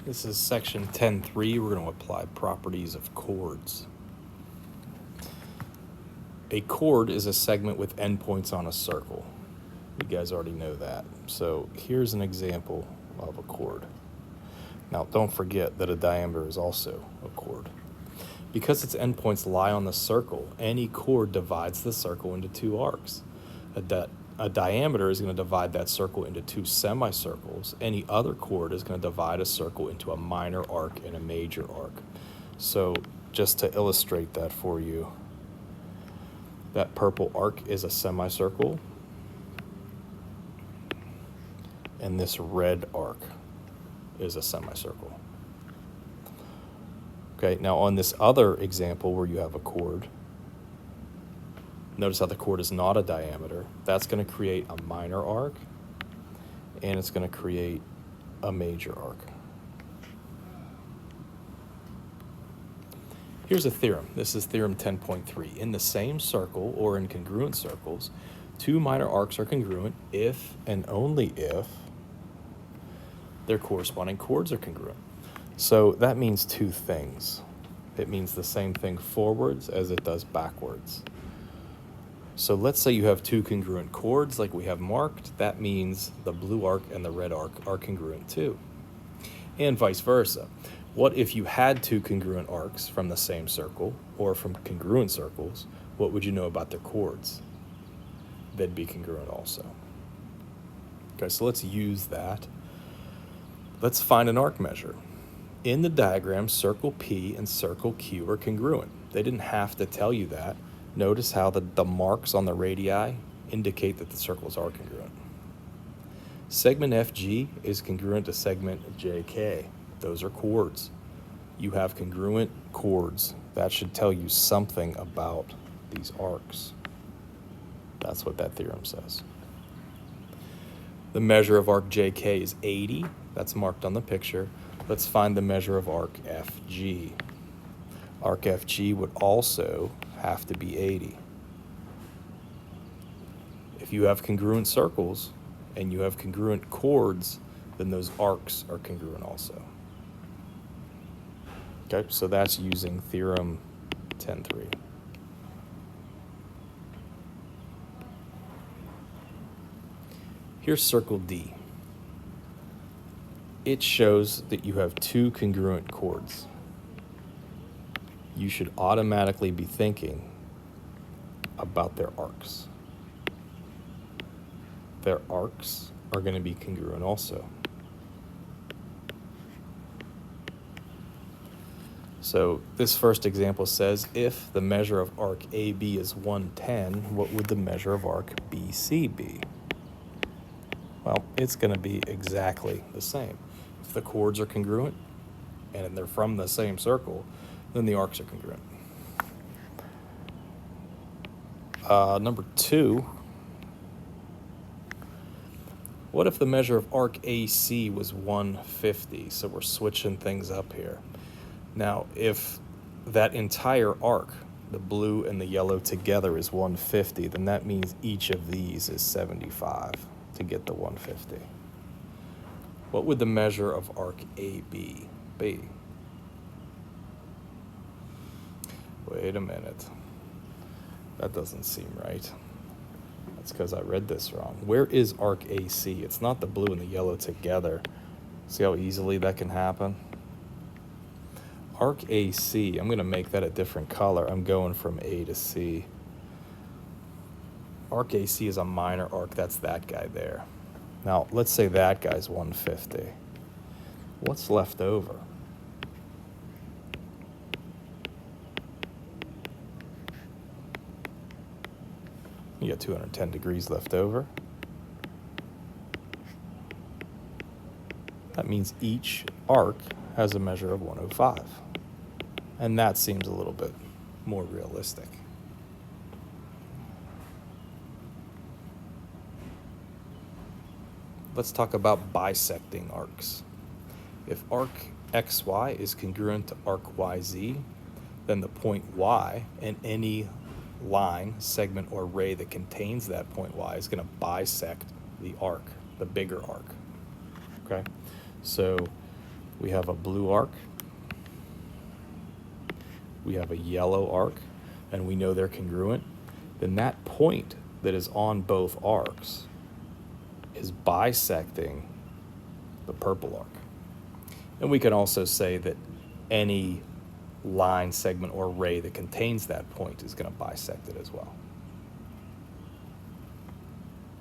This is section 10.3. We're going to apply properties of chords. A chord is a segment with endpoints on a circle. You guys already know that. So here's an example of a chord. Now don't forget that a diameter is also a chord. Because its endpoints lie on the circle, any chord divides the circle into two arcs. A diameter is going to divide that circle into two semicircles. Any other chord is going to divide a circle into a minor arc and a major arc. So just to illustrate that for you, that purple arc is a semicircle, and this red arc is a semicircle. Okay, now on this other example where you have a chord, notice how the chord is not a diameter. That's going to create a minor arc, and it's going to create a major arc. Here's a theorem. This is theorem 10.3. In the same circle or in congruent circles, two minor arcs are congruent if and only if their corresponding chords are congruent. So that means two things. It means the same thing forwards as it does backwards. So let's say you have two congruent chords like we have marked. That means the blue arc and the red arc are congruent too. And vice versa. What if you had two congruent arcs from the same circle or from congruent circles? What would you know about their chords? They'd be congruent also. Okay, so let's use that. Let's find an arc measure. In the diagram, circle P and circle Q are congruent. They didn't have to tell you that. Notice how the marks on the radii indicate that the circles are congruent. Segment FG is congruent to segment JK. Those are chords. You have congruent chords. That should tell you something about these arcs. That's what that theorem says. The measure of arc JK is 80. That's marked on the picture. Let's find the measure of arc FG. Arc FG would also have to be 80. If you have congruent circles and you have congruent chords, then those arcs are congruent also. Okay, so that's using theorem 10.3. Here's circle D. It shows that you have two congruent chords. You should automatically be thinking about their arcs. Their arcs are going to be congruent also. So this first example says, if the measure of arc AB is 110, what would the measure of arc BC be? Well, it's going to be exactly the same. If the chords are congruent and they're from the same circle, then the arcs are congruent. Number 2, what if the measure of arc AC was 150? So we're switching things up here. Now, if that entire arc, the blue and the yellow together, is 150, then that means each of these is 75 to get the 150. What would the measure of arc AB be? Wait a minute. That doesn't seem right. That's because I read this wrong. Where is arc AC? It's not the blue and the yellow together. See how easily that can happen? Arc AC, I'm going to make that a different color. I'm going from A to C. Arc AC is a minor arc. That's that guy there. Now, let's say that guy's 150. What's left over? You got 210 degrees left over. That means each arc has a measure of 105. And that seems a little bit more realistic. Let's talk about bisecting arcs. If arc XY is congruent to arc YZ, then the point Y and any line, segment, or ray that contains that point Y is going to bisect the arc, the bigger arc. Okay? So we have a blue arc, we have a yellow arc, and we know they're congruent, then that point that is on both arcs is bisecting the purple arc. And we can also say that any line, segment, or ray that contains that point is going to bisect it as well.